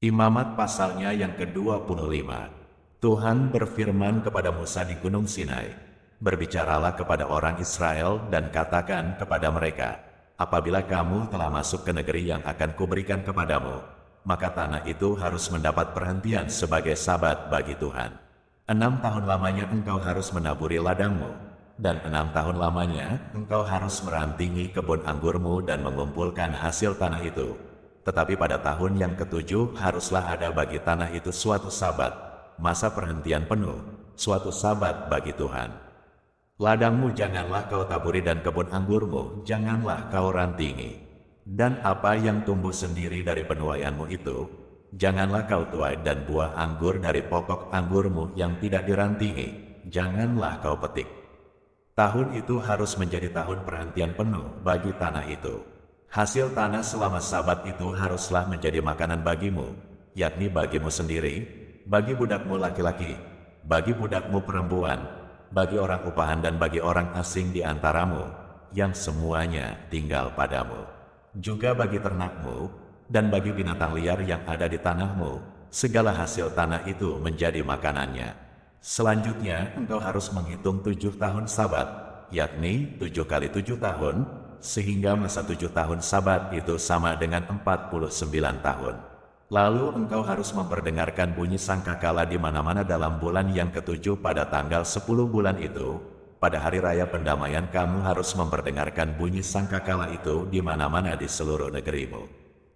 Imamat pasalnya yang ke-25. Tuhan berfirman kepada Musa di Gunung Sinai, "Berbicaralah kepada orang Israel dan katakan kepada mereka, apabila kamu telah masuk ke negeri yang akan kuberikan kepadamu, maka tanah itu harus mendapat perhentian sebagai sabat bagi Tuhan. 6 tahun lamanya engkau harus menaburi ladangmu, dan 6 tahun lamanya engkau harus merantingi kebun anggurmu dan mengumpulkan hasil tanah itu. Tetapi pada tahun yang ke-7 haruslah ada bagi tanah itu suatu sabat, masa perhentian penuh, suatu sabat bagi Tuhan. Ladangmu janganlah kau taburi dan kebun anggurmu janganlah kau rantingi. Dan apa yang tumbuh sendiri dari penuaianmu itu, janganlah kau tuai, dan buah anggur dari pokok anggurmu yang tidak dirantingi, janganlah kau petik. Tahun itu harus menjadi tahun perhentian penuh bagi tanah itu. Hasil tanah selama sabat itu haruslah menjadi makanan bagimu, yakni bagimu sendiri, bagi budakmu laki-laki, bagi budakmu perempuan, bagi orang upahan dan bagi orang asing di antaramu, yang semuanya tinggal padamu. Juga bagi ternakmu, dan bagi binatang liar yang ada di tanahmu, segala hasil tanah itu menjadi makanannya. Selanjutnya, engkau harus menghitung 7 tahun sabat, yakni 7 kali 7 tahun, sehingga masa 7 tahun sabat itu sama dengan 49 tahun. Lalu engkau harus memperdengarkan bunyi sangkakala di mana-mana dalam bulan yang ke-7 pada tanggal 10 bulan itu. Pada hari raya pendamaian kamu harus memperdengarkan bunyi sangkakala itu di mana-mana di seluruh negerimu.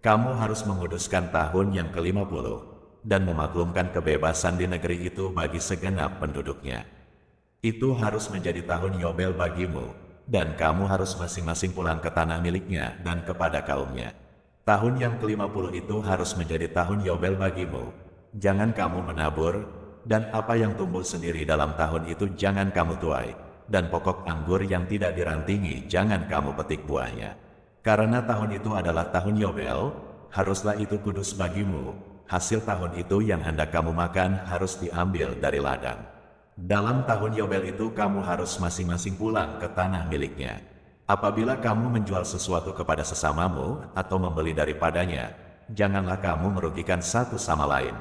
Kamu harus menguduskan tahun yang ke-50 dan memaklumkan kebebasan di negeri itu bagi segenap penduduknya. Itu harus menjadi tahun Yobel bagimu, dan kamu harus masing-masing pulang ke tanah miliknya dan kepada kaumnya. Tahun yang ke-50 itu harus menjadi tahun Yobel bagimu. Jangan kamu menabur, dan apa yang tumbuh sendiri dalam tahun itu jangan kamu tuai, dan pokok anggur yang tidak dirantingi jangan kamu petik buahnya. Karena tahun itu adalah tahun Yobel, haruslah itu kudus bagimu. Hasil tahun itu yang hendak kamu makan harus diambil dari ladang. Dalam tahun Yobel itu kamu harus masing-masing pulang ke tanah miliknya. Apabila kamu menjual sesuatu kepada sesamamu atau membeli daripadanya, janganlah kamu merugikan satu sama lain.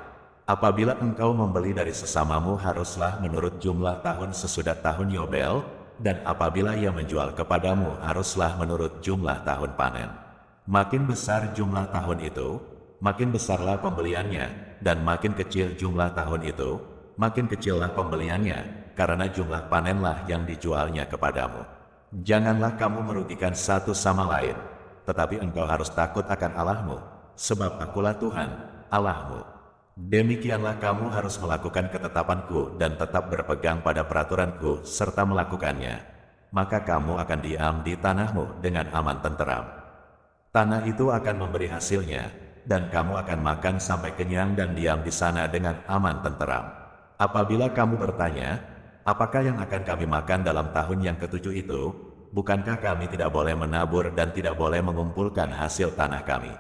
Apabila engkau membeli dari sesamamu haruslah menurut jumlah tahun sesudah tahun Yobel, dan apabila ia menjual kepadamu haruslah menurut jumlah tahun panen. Makin besar jumlah tahun itu, makin besarlah pembeliannya, dan makin kecil jumlah tahun itu, makin kecillah pembeliannya, karena jumlah panenlah yang dijualnya kepadamu. Janganlah kamu merugikan satu sama lain, tetapi engkau harus takut akan Allahmu, sebab akulah Tuhan, Allahmu. Demikianlah kamu harus melakukan ketetapanku dan tetap berpegang pada peraturanku serta melakukannya. Maka kamu akan diam di tanahmu dengan aman tenteram. Tanah itu akan memberi hasilnya, dan kamu akan makan sampai kenyang dan diam di sana dengan aman tenteram. Apabila kamu bertanya, apakah yang akan kami makan dalam tahun yang ke-7 itu? Bukankah kami tidak boleh menabur dan tidak boleh mengumpulkan hasil tanah kami?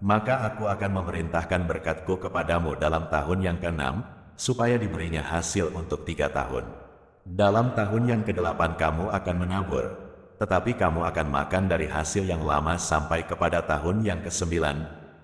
Maka aku akan memerintahkan berkatku kepadamu dalam tahun yang ke-6, supaya diberinya hasil untuk 3 tahun. Dalam tahun yang ke-8 kamu akan menabur, tetapi kamu akan makan dari hasil yang lama sampai kepada tahun yang ke-9,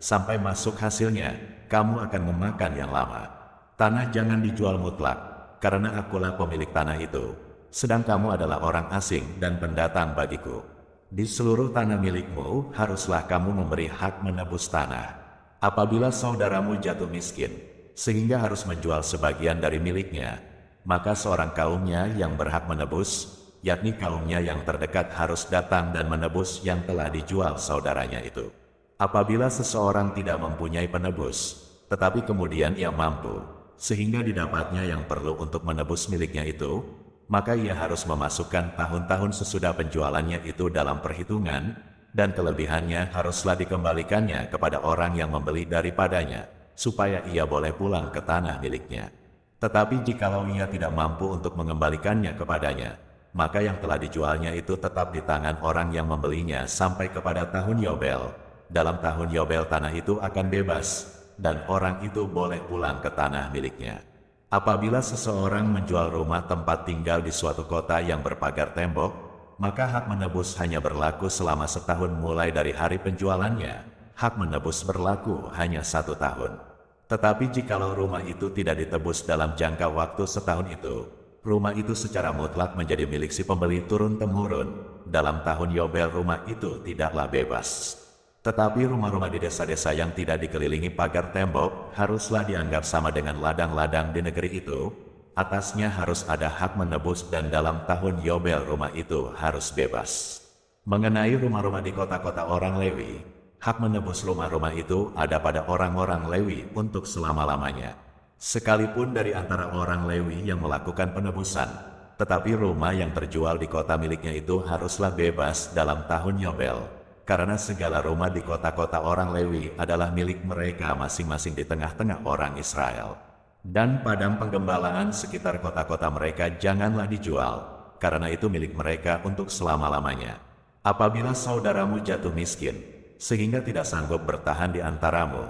sampai masuk hasilnya, kamu akan memakan yang lama. Tanah jangan dijual mutlak, karena akulah pemilik tanah itu, sedang kamu adalah orang asing dan pendatang bagiku. Di seluruh tanah milikmu, haruslah kamu memberi hak menebus tanah. Apabila saudaramu jatuh miskin, sehingga harus menjual sebagian dari miliknya, maka seorang kaumnya yang berhak menebus, yakni kaumnya yang terdekat harus datang dan menebus yang telah dijual saudaranya itu. Apabila seseorang tidak mempunyai penebus, tetapi kemudian ia mampu, sehingga didapatnya yang perlu untuk menebus miliknya itu, maka ia harus memasukkan tahun-tahun sesudah penjualannya itu dalam perhitungan, dan kelebihannya haruslah dikembalikannya kepada orang yang membeli daripadanya, supaya ia boleh pulang ke tanah miliknya. Tetapi jikalau ia tidak mampu untuk mengembalikannya kepadanya, maka yang telah dijualnya itu tetap di tangan orang yang membelinya sampai kepada tahun Yobel. Dalam tahun Yobel tanah itu akan bebas, dan orang itu boleh pulang ke tanah miliknya. Apabila seseorang menjual rumah tempat tinggal di suatu kota yang berpagar tembok, maka hak menebus hanya berlaku selama setahun mulai dari hari penjualannya. Hak menebus berlaku hanya 1 tahun. Tetapi jikalau rumah itu tidak ditebus dalam jangka waktu setahun itu, rumah itu secara mutlak menjadi milik si pembeli turun-temurun. Dalam tahun Yobel rumah itu tidaklah bebas. Tetapi rumah-rumah di desa-desa yang tidak dikelilingi pagar tembok haruslah dianggap sama dengan ladang-ladang di negeri itu. Atasnya harus ada hak menebus dan dalam tahun Yobel rumah itu harus bebas. Mengenai rumah-rumah di kota-kota orang Lewi, hak menebus rumah-rumah itu ada pada orang-orang Lewi untuk selama-lamanya. Sekalipun dari antara orang Lewi yang melakukan penebusan, tetapi rumah yang terjual di kota miliknya itu haruslah bebas dalam tahun Yobel, karena segala rumah di kota-kota orang Lewi adalah milik mereka masing-masing di tengah-tengah orang Israel. Dan padang penggembalaan sekitar kota-kota mereka janganlah dijual, karena itu milik mereka untuk selama-lamanya. Apabila saudaramu jatuh miskin, sehingga tidak sanggup bertahan di antaramu,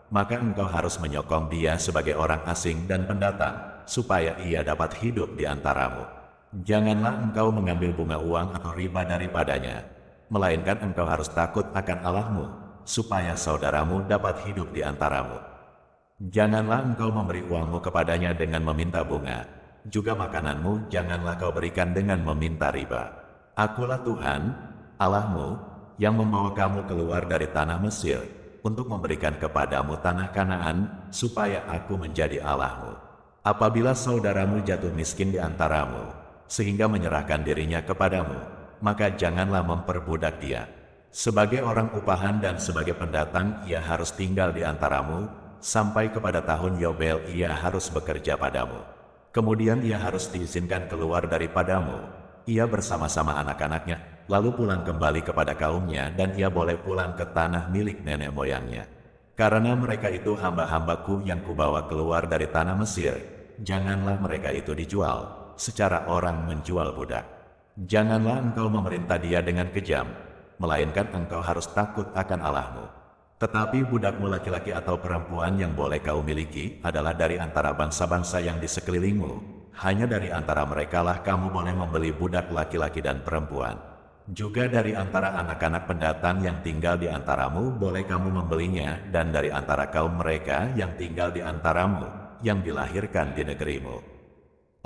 maka engkau harus menyokong dia sebagai orang asing dan pendatang, supaya ia dapat hidup di antaramu. Janganlah engkau mengambil bunga uang atau riba daripadanya, melainkan engkau harus takut akan Allahmu, supaya saudaramu dapat hidup di antaramu. Janganlah engkau memberi uangmu kepadanya dengan meminta bunga, juga makananmu janganlah kau berikan dengan meminta riba. Akulah Tuhan, Allahmu, yang membawa kamu keluar dari tanah Mesir, untuk memberikan kepadamu tanah Kanaan, supaya aku menjadi Allahmu. Apabila saudaramu jatuh miskin di antaramu, sehingga menyerahkan dirinya kepadamu, maka janganlah memperbudak dia. Sebagai orang upahan dan sebagai pendatang, ia harus tinggal di antaramu, sampai kepada tahun Yobel ia harus bekerja padamu. Kemudian ia harus diizinkan keluar daripadamu, ia bersama-sama anak-anaknya, lalu pulang kembali kepada kaumnya dan ia boleh pulang ke tanah milik nenek moyangnya. Karena mereka itu hamba-hambaku yang kubawa keluar dari tanah Mesir, janganlah mereka itu dijual, secara orang menjual budak. Janganlah engkau memerintah dia dengan kejam, melainkan engkau harus takut akan Allahmu. Tetapi budakmu laki-laki atau perempuan yang boleh kau miliki adalah dari antara bangsa-bangsa yang di sekelilingmu. Hanya dari antara merekalah kamu boleh membeli budak laki-laki dan perempuan. Juga dari antara anak-anak pendatang yang tinggal di antaramu boleh kamu membelinya, dan dari antara kaum mereka yang tinggal di antaramu, yang dilahirkan di negerimu.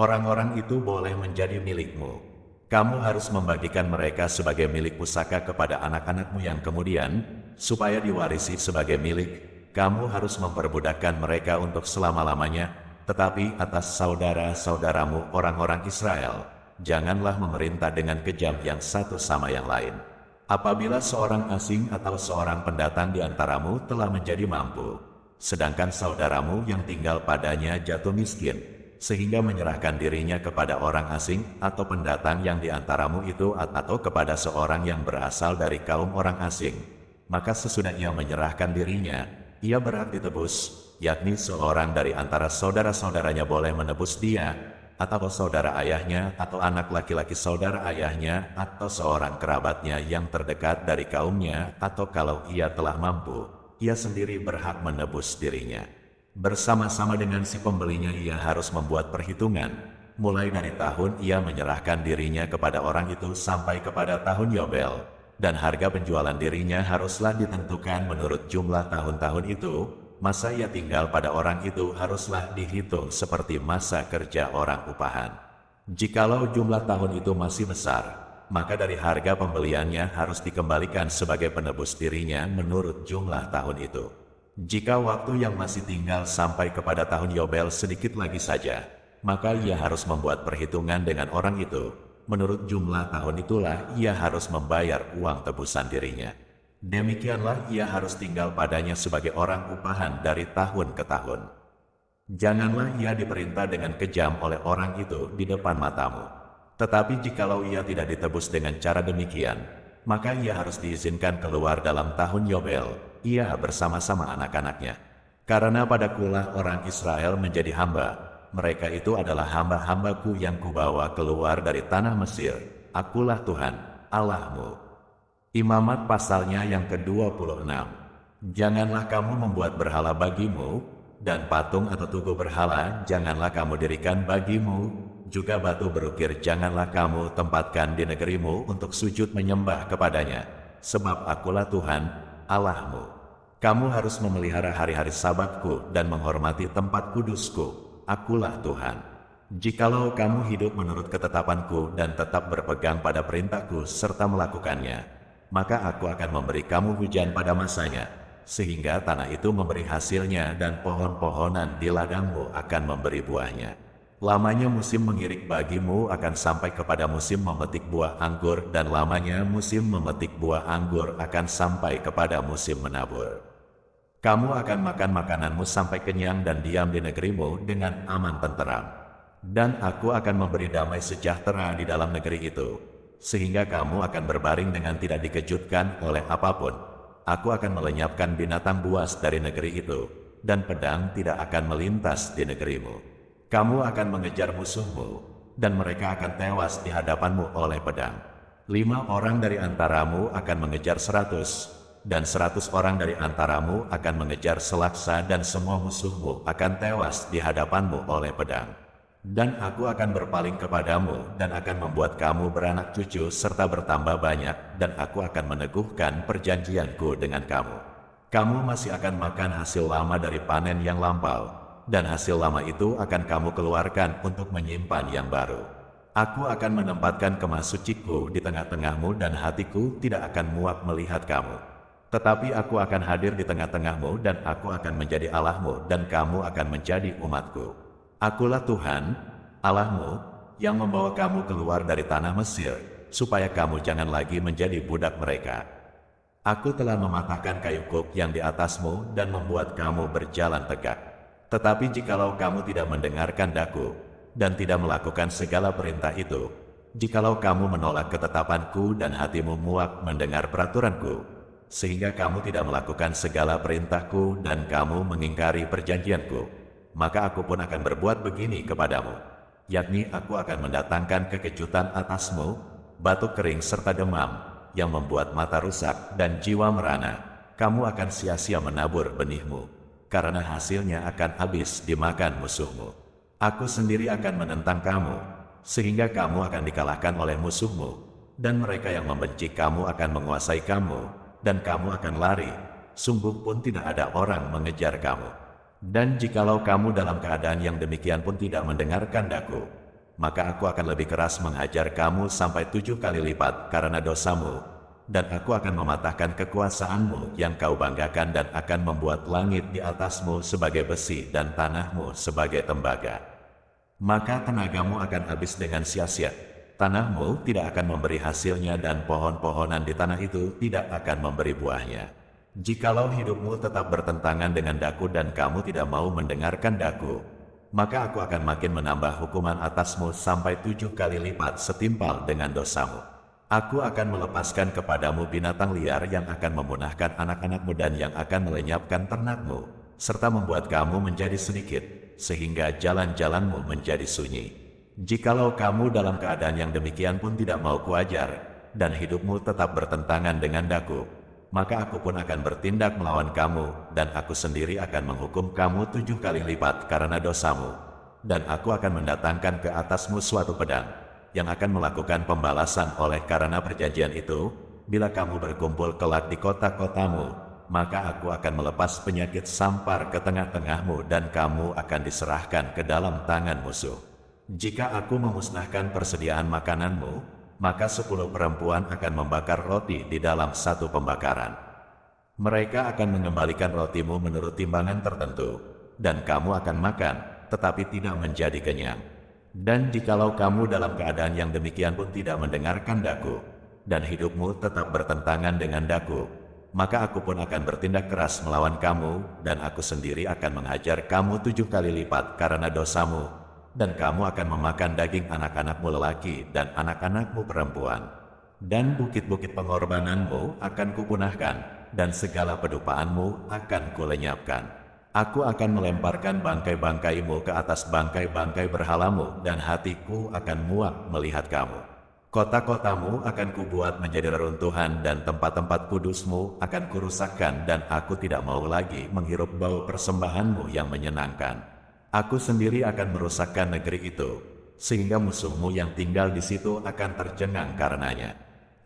Orang-orang itu boleh menjadi milikmu. Kamu harus membagikan mereka sebagai milik pusaka kepada anak-anakmu yang kemudian, supaya diwarisi sebagai milik. Kamu harus memperbudakkan mereka untuk selama-lamanya, tetapi atas saudara-saudaramu orang-orang Israel, janganlah memerintah dengan kejam yang satu sama yang lain. Apabila seorang asing atau seorang pendatang di antaramu telah menjadi mampu, sedangkan saudaramu yang tinggal padanya jatuh miskin, sehingga menyerahkan dirinya kepada orang asing atau pendatang yang di antaramu itu atau kepada seorang yang berasal dari kaum orang asing, maka sesudah ia menyerahkan dirinya, ia berhak ditebus, yakni seorang dari antara saudara-saudaranya boleh menebus dia, atau saudara ayahnya, atau anak laki-laki saudara ayahnya, atau seorang kerabatnya yang terdekat dari kaumnya, atau kalau ia telah mampu, ia sendiri berhak menebus dirinya. Bersama-sama dengan si pembelinya ia harus membuat perhitungan, mulai dari tahun ia menyerahkan dirinya kepada orang itu sampai kepada tahun Yobel, dan harga penjualan dirinya haruslah ditentukan menurut jumlah tahun-tahun itu. Masa ia tinggal pada orang itu haruslah dihitung seperti masa kerja orang upahan. Jikalau jumlah tahun itu masih besar, maka dari harga pembeliannya harus dikembalikan sebagai penebus dirinya menurut jumlah tahun itu. Jika waktu yang masih tinggal sampai kepada tahun Yobel sedikit lagi saja, maka ia harus membuat perhitungan dengan orang itu. Menurut jumlah tahun itulah ia harus membayar uang tebusan dirinya. Demikianlah ia harus tinggal padanya sebagai orang upahan dari tahun ke tahun. Janganlah ia diperintah dengan kejam oleh orang itu di depan matamu. Tetapi jikalau ia tidak ditebus dengan cara demikian, maka ia harus diizinkan keluar dalam tahun Yobel, ia bersama-sama anak-anaknya. Karena padakulah orang Israel menjadi hamba, mereka itu adalah hamba-hambaku yang kubawa keluar dari tanah Mesir, akulah Tuhan, Allahmu. Imamat pasalnya yang ke-26. Janganlah kamu membuat berhala bagimu, dan patung atau tugu berhala janganlah kamu dirikan bagimu, juga batu berukir janganlah kamu tempatkan di negerimu untuk sujud menyembah kepadanya, sebab akulah Tuhan, Allahmu. Kamu harus memelihara hari-hari Sabatku dan menghormati tempat kudusku. Akulah Tuhan. Jikalau kamu hidup menurut ketetapanku dan tetap berpegang pada perintahku serta melakukannya, maka aku akan memberi kamu hujan pada masanya, sehingga tanah itu memberi hasilnya dan pohon-pohonan di ladangmu akan memberi buahnya. Lamanya musim mengirik bagimu akan sampai kepada musim memetik buah anggur, dan lamanya musim memetik buah anggur akan sampai kepada musim menabur. Kamu akan makan makananmu sampai kenyang dan diam di negerimu dengan aman tenteram. Dan aku akan memberi damai sejahtera di dalam negeri itu, sehingga kamu akan berbaring dengan tidak dikejutkan oleh apapun. Aku akan melenyapkan binatang buas dari negeri itu, dan pedang tidak akan melintas di negerimu. Kamu akan mengejar musuhmu, dan mereka akan tewas di hadapanmu oleh pedang. 5 orang dari antaramu akan mengejar 100, dan 100 orang dari antaramu akan mengejar selaksa, dan semua musuhmu akan tewas di hadapanmu oleh pedang. Dan aku akan berpaling kepadamu, dan akan membuat kamu beranak cucu serta bertambah banyak, dan aku akan meneguhkan perjanjianku dengan kamu. Kamu masih akan makan hasil lama dari panen yang lampau, dan hasil lama itu akan kamu keluarkan untuk menyimpan yang baru. Aku akan menempatkan kemah suciku di tengah-tengahmu, dan hatiku tidak akan muak melihat kamu. Tetapi aku akan hadir di tengah-tengahmu, dan aku akan menjadi Allahmu, dan kamu akan menjadi umatku. Akulah Tuhan, Allahmu, yang membawa kamu keluar dari tanah Mesir, supaya kamu jangan lagi menjadi budak mereka. Aku telah mematahkan kayu kuk yang di atasmu dan membuat kamu berjalan tegak. Tetapi jikalau kamu tidak mendengarkan daku, dan tidak melakukan segala perintah itu, jikalau kamu menolak ketetapanku dan hatimu muak mendengar peraturanku, sehingga kamu tidak melakukan segala perintahku dan kamu mengingkari perjanjianku, maka aku pun akan berbuat begini kepadamu, yakni aku akan mendatangkan kekejutan atasmu, batuk kering serta demam, yang membuat mata rusak dan jiwa merana. Kamu akan sia-sia menabur benihmu, karena hasilnya akan habis dimakan musuhmu. Aku sendiri akan menentang kamu, sehingga kamu akan dikalahkan oleh musuhmu, dan mereka yang membenci kamu akan menguasai kamu, dan kamu akan lari, sungguh pun tidak ada orang mengejar kamu. Dan jikalau kamu dalam keadaan yang demikian pun tidak mendengarkan daku, maka aku akan lebih keras menghajar kamu sampai 7 kali lipat karena dosamu, dan aku akan mematahkan kekuasaanmu yang kau banggakan, dan akan membuat langit di atasmu sebagai besi dan tanahmu sebagai tembaga. Maka tenagamu akan habis dengan sia-sia, tanahmu tidak akan memberi hasilnya, dan pohon-pohonan di tanah itu tidak akan memberi buahnya. Jikalau hidupmu tetap bertentangan dengan daku dan kamu tidak mau mendengarkan daku, maka aku akan makin menambah hukuman atasmu sampai 7 kali lipat setimpal dengan dosamu. Aku akan melepaskan kepadamu binatang liar yang akan memunahkan anak-anakmu dan yang akan melenyapkan ternakmu, serta membuat kamu menjadi sedikit, sehingga jalan-jalanmu menjadi sunyi. Jikalau kamu dalam keadaan yang demikian pun tidak mau kuajar, dan hidupmu tetap bertentangan dengan daku, maka aku pun akan bertindak melawan kamu, dan aku sendiri akan menghukum kamu 7 kali lipat karena dosamu. Dan aku akan mendatangkan ke atasmu suatu pedang, yang akan melakukan pembalasan oleh karena perjanjian itu. Bila kamu berkumpul kelak di kota-kotamu, maka aku akan melepas penyakit sampar ke tengah-tengahmu, dan kamu akan diserahkan ke dalam tangan musuh. Jika aku memusnahkan persediaan makananmu, maka 10 perempuan akan membakar roti di dalam satu pembakaran. Mereka akan mengembalikan rotimu menurut timbangan tertentu, dan kamu akan makan, tetapi tidak menjadi kenyang. Dan jikalau kamu dalam keadaan yang demikian pun tidak mendengarkan daku, dan hidupmu tetap bertentangan dengan daku, maka aku pun akan bertindak keras melawan kamu, dan aku sendiri akan menghajar kamu 7 kali lipat karena dosamu, dan kamu akan memakan daging anak-anakmu lelaki dan anak-anakmu perempuan. Dan bukit-bukit pengorbananmu akan kupunahkan, dan segala pedupaanmu akan kulenyapkan. Aku akan melemparkan bangkai-bangkaimu ke atas bangkai-bangkai berhalamu, dan hatiku akan muak melihat kamu. Kota-kotamu akan kubuat menjadi reruntuhan, dan tempat-tempat kudusmu akan kurusakkan, dan aku tidak mau lagi menghirup bau persembahanmu yang menyenangkan. Aku sendiri akan merusakkan negeri itu, sehingga musuhmu yang tinggal di situ akan tercengang karenanya.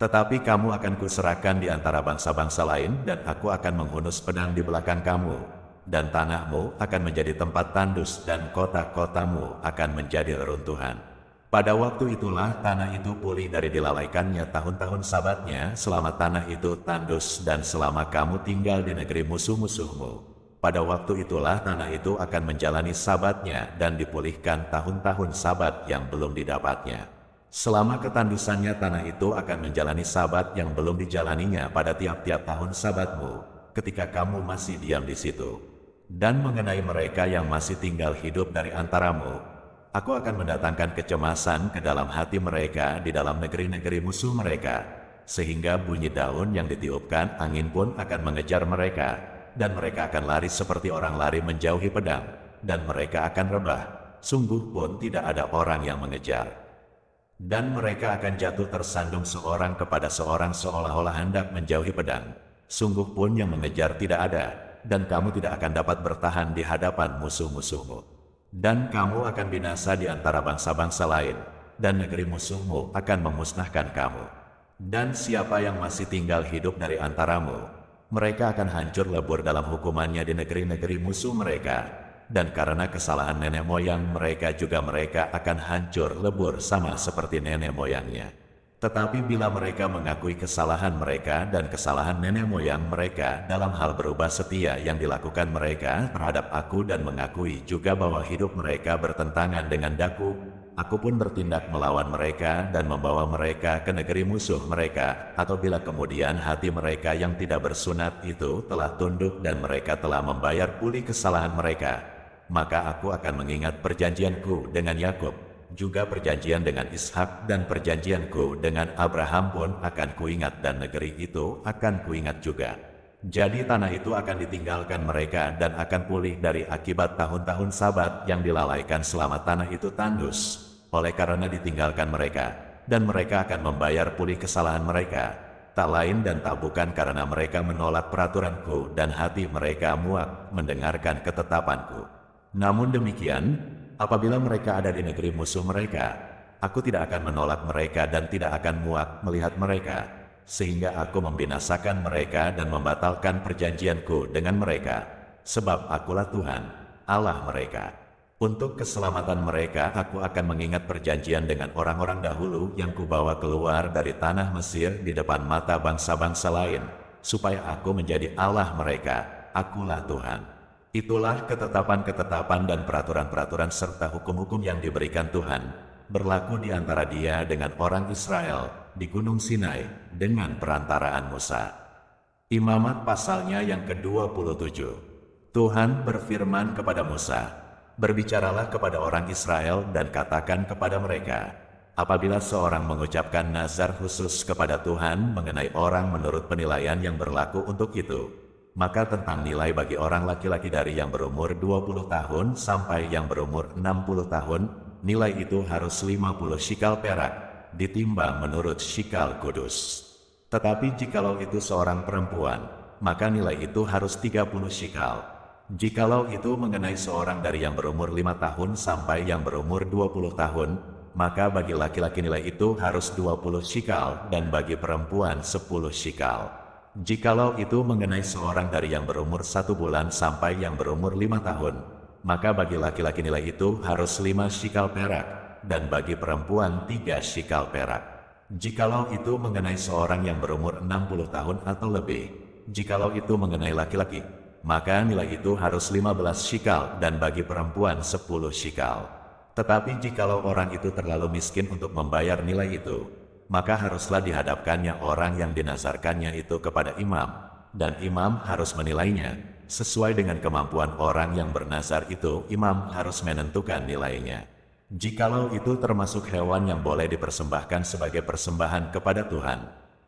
Tetapi kamu akan kuserahkan di antara bangsa-bangsa lain, dan aku akan menghunus pedang di belakang kamu, dan tanahmu akan menjadi tempat tandus, dan kota-kotamu akan menjadi reruntuhan. Pada waktu itulah tanah itu pulih dari dilalaikannya tahun-tahun sabatnya, selama tanah itu tandus, dan selama kamu tinggal di negeri musuh-musuhmu. Pada waktu itulah tanah itu akan menjalani sabatnya, dan dipulihkan tahun-tahun sabat yang belum didapatnya. Selama ketandusannya tanah itu akan menjalani sabat yang belum dijalaninya pada tiap-tiap tahun sabatmu, ketika kamu masih diam di situ. Dan mengenai mereka yang masih tinggal hidup dari antaramu, aku akan mendatangkan kecemasan ke dalam hati mereka di dalam negeri-negeri musuh mereka, sehingga bunyi daun yang ditiupkan angin pun akan mengejar mereka, dan mereka akan lari seperti orang lari menjauhi pedang, dan mereka akan rebah, sungguh pun tidak ada orang yang mengejar. Dan mereka akan jatuh tersandung seorang kepada seorang seolah-olah hendak menjauhi pedang. Sungguh pun yang mengejar tidak ada, dan kamu tidak akan dapat bertahan di hadapan musuh-musuhmu. Dan kamu akan binasa di antara bangsa-bangsa lain, dan negeri musuhmu akan memusnahkan kamu. Dan siapa yang masih tinggal hidup dari antaramu, mereka akan hancur lebur dalam hukumannya di negeri-negeri musuh mereka. Dan karena kesalahan nenek moyang mereka juga mereka akan hancur lebur sama seperti nenek moyangnya. Tetapi bila mereka mengakui kesalahan mereka dan kesalahan nenek moyang mereka dalam hal berubah setia yang dilakukan mereka terhadap aku dan mengakui juga bahwa hidup mereka bertentangan dengan daku, aku pun bertindak melawan mereka dan membawa mereka ke negeri musuh mereka, atau bila kemudian hati mereka yang tidak bersunat itu telah tunduk dan mereka telah membayar pulih kesalahan mereka, maka aku akan mengingat perjanjianku dengan Yakub, juga perjanjian dengan Ishak dan perjanjianku dengan Abraham pun akan kuingat, dan negeri itu akan kuingat juga. Jadi tanah itu akan ditinggalkan mereka dan akan pulih dari akibat tahun-tahun sabat yang dilalaikan selama tanah itu tandus, oleh karena ditinggalkan mereka, dan mereka akan membayar pulih kesalahan mereka, tak lain dan tak bukan karena mereka menolak peraturanku dan hati mereka muak mendengarkan ketetapanku. Namun demikian, apabila mereka ada di negeri musuh mereka, aku tidak akan menolak mereka dan tidak akan muak melihat mereka, sehingga aku membinasakan mereka dan membatalkan perjanjianku dengan mereka, sebab akulah Tuhan, Allah mereka. Untuk keselamatan mereka aku akan mengingat perjanjian dengan orang-orang dahulu yang kubawa keluar dari tanah Mesir di depan mata bangsa-bangsa lain, supaya aku menjadi Allah mereka, akulah Tuhan. Itulah ketetapan-ketetapan dan peraturan-peraturan serta hukum-hukum yang diberikan Tuhan, berlaku di antara Dia dengan orang Israel di Gunung Sinai dengan perantaraan Musa. Imamat pasalnya yang ke-27. Tuhan berfirman kepada Musa, "Berbicaralah kepada orang Israel dan katakan kepada mereka, apabila seorang mengucapkan nazar khusus kepada Tuhan mengenai orang menurut penilaian yang berlaku untuk itu, maka tentang nilai bagi orang laki-laki dari yang berumur 20 tahun sampai yang berumur 60 tahun, nilai itu harus 50 shikal perak, ditimbang menurut shikal kudus. Tetapi jikalau itu seorang perempuan, maka nilai itu harus 30 shikal. Jikalau itu mengenai seorang dari yang berumur 5 tahun sampai yang berumur 20 tahun, maka bagi laki-laki nilai itu harus 20 shikal dan bagi perempuan 10 shikal. Jikalau itu mengenai seorang dari yang berumur 1 bulan sampai yang berumur 5 tahun, maka bagi laki-laki nilai itu harus 5 shikal perak, dan bagi perempuan 3 shikal perak. Jikalau itu mengenai seorang yang berumur 60 tahun atau lebih, jikalau itu mengenai laki-laki, maka nilai itu harus 15 shikal dan bagi perempuan 10 shikal. Tetapi jikalau orang itu terlalu miskin untuk membayar nilai itu, maka haruslah dihadapkannya orang yang dinazarkannya itu kepada imam, dan imam harus menilainya. Sesuai dengan kemampuan orang yang bernazar itu, imam harus menentukan nilainya. Jikalau itu termasuk hewan yang boleh dipersembahkan sebagai persembahan kepada Tuhan,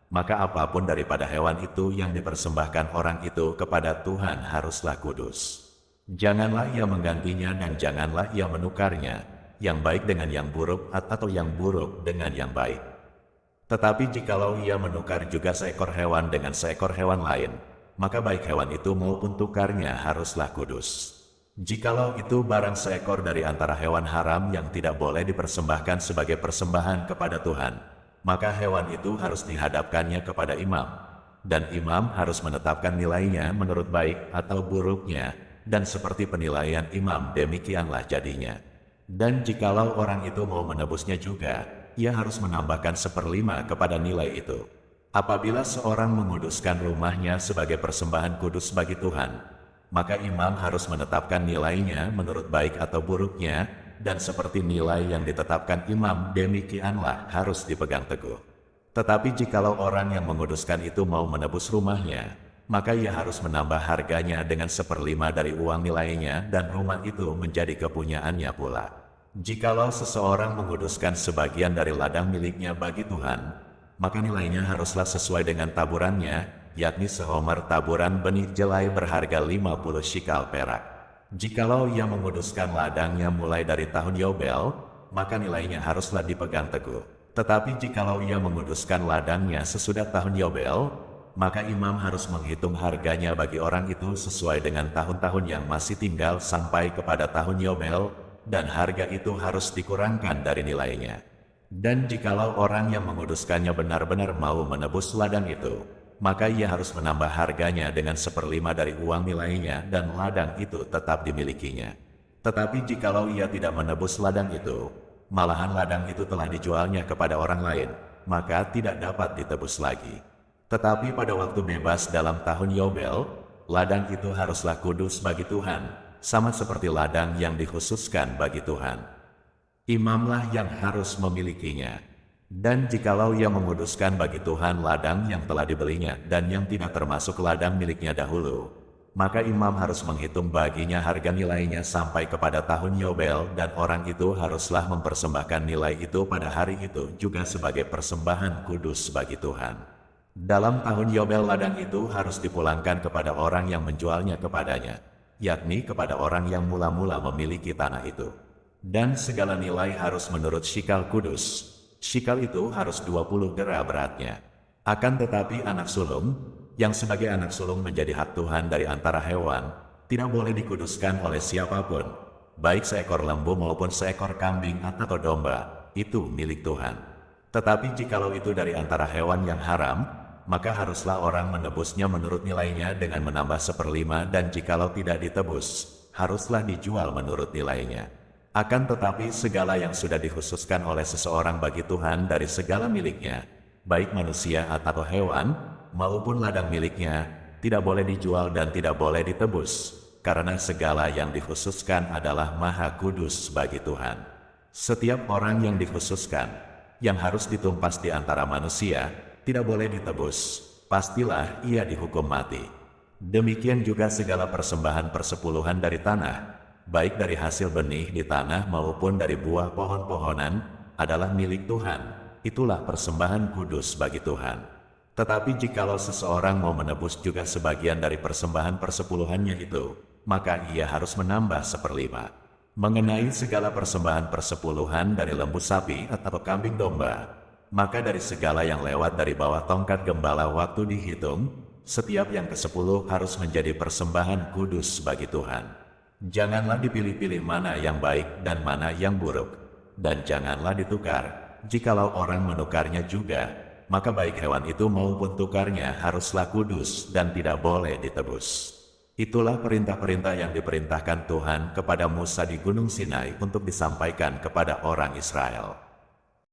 maka apapun daripada hewan itu yang dipersembahkan orang itu kepada Tuhan haruslah kudus. Janganlah ia menggantinya dan janganlah ia menukarnya, yang baik dengan yang buruk atau yang buruk dengan yang baik. Tetapi jikalau ia menukar juga seekor hewan dengan seekor hewan lain, maka baik hewan itu maupun tukarnya haruslah kudus. Jikalau itu barang seekor dari antara hewan haram yang tidak boleh dipersembahkan sebagai persembahan kepada Tuhan, maka hewan itu harus dihadapkannya kepada imam. Dan imam harus menetapkan nilainya menurut baik atau buruknya, dan seperti penilaian imam demikianlah jadinya. Dan jikalau orang itu mau menebusnya juga, ia harus menambahkan 1/5 kepada nilai itu. Apabila seorang menguduskan rumahnya sebagai persembahan kudus bagi Tuhan, maka imam harus menetapkan nilainya menurut baik atau buruknya, dan seperti nilai yang ditetapkan imam demikianlah harus dipegang teguh. Tetapi jikalau orang yang menguduskan itu mau menebus rumahnya, maka ia harus menambah harganya dengan 1/5 dari uang nilainya, dan rumah itu menjadi kepunyaannya pula. Jikalau seseorang menguduskan sebagian dari ladang miliknya bagi Tuhan, maka nilainya haruslah sesuai dengan taburannya, yakni sehomer taburan benih jelai berharga 50 shikal perak. Jikalau ia menguduskan ladangnya mulai dari tahun Yobel, maka nilainya haruslah dipegang teguh. Tetapi jikalau ia menguduskan ladangnya sesudah tahun Yobel, maka imam harus menghitung harganya bagi orang itu sesuai dengan tahun-tahun yang masih tinggal sampai kepada tahun Yobel, dan harga itu harus dikurangkan dari nilainya. Dan jikalau orang yang menguduskannya benar-benar mau menebus ladang itu, maka ia harus menambah harganya dengan 1/5 dari uang nilainya, dan ladang itu tetap dimilikinya. Tetapi jikalau ia tidak menebus ladang itu, malahan ladang itu telah dijualnya kepada orang lain, maka tidak dapat ditebus lagi. Tetapi pada waktu bebas dalam tahun Yobel, ladang itu haruslah kudus bagi Tuhan, sama seperti ladang yang dikhususkan bagi Tuhan. Imamlah yang harus memilikinya. Dan jikalau ia menguduskan bagi Tuhan ladang yang telah dibelinya dan yang tidak termasuk ladang miliknya dahulu, maka imam harus menghitung baginya harga nilainya sampai kepada tahun Yobel, dan orang itu haruslah mempersembahkan nilai itu pada hari itu juga sebagai persembahan kudus bagi Tuhan. Dalam tahun Yobel ladang itu harus dipulangkan kepada orang yang menjualnya kepadanya, yakni kepada orang yang mula-mula memiliki tanah itu. Dan segala nilai harus menurut shikal kudus. Shikal itu harus 20 gera beratnya. Akan tetapi anak sulung, yang sebagai anak sulung menjadi hak Tuhan dari antara hewan, tidak boleh dikuduskan oleh siapapun, baik seekor lembu maupun seekor kambing atau domba, itu milik Tuhan. Tetapi jikalau itu dari antara hewan yang haram, maka haruslah orang menebusnya menurut nilainya dengan menambah 1/5, dan jikalau tidak ditebus, haruslah dijual menurut nilainya. Akan tetapi segala yang sudah dikhususkan oleh seseorang bagi Tuhan dari segala miliknya, baik manusia atau hewan, maupun ladang miliknya, tidak boleh dijual dan tidak boleh ditebus, karena segala yang dikhususkan adalah maha kudus bagi Tuhan. Setiap orang yang dikhususkan, yang harus ditumpas di antara manusia, tidak boleh ditebus, pastilah ia dihukum mati. Demikian juga segala persembahan persepuluhan dari tanah, baik dari hasil benih di tanah maupun dari buah pohon-pohonan, adalah milik Tuhan. Itulah persembahan kudus bagi Tuhan. Tetapi jikalau seseorang mau menebus juga sebagian dari persembahan persepuluhannya itu, maka ia harus menambah 1/5. Mengenai segala persembahan persepuluhan dari lembu sapi atau kambing domba, maka dari segala yang lewat dari bawah tongkat gembala waktu dihitung, setiap yang ke-10 harus menjadi persembahan kudus bagi Tuhan. Janganlah dipilih-pilih mana yang baik dan mana yang buruk, dan janganlah ditukar. Jikalau orang menukarnya juga, maka baik hewan itu maupun tukarnya haruslah kudus dan tidak boleh ditebus. Itulah perintah-perintah yang diperintahkan Tuhan kepada Musa di Gunung Sinai untuk disampaikan kepada orang Israel.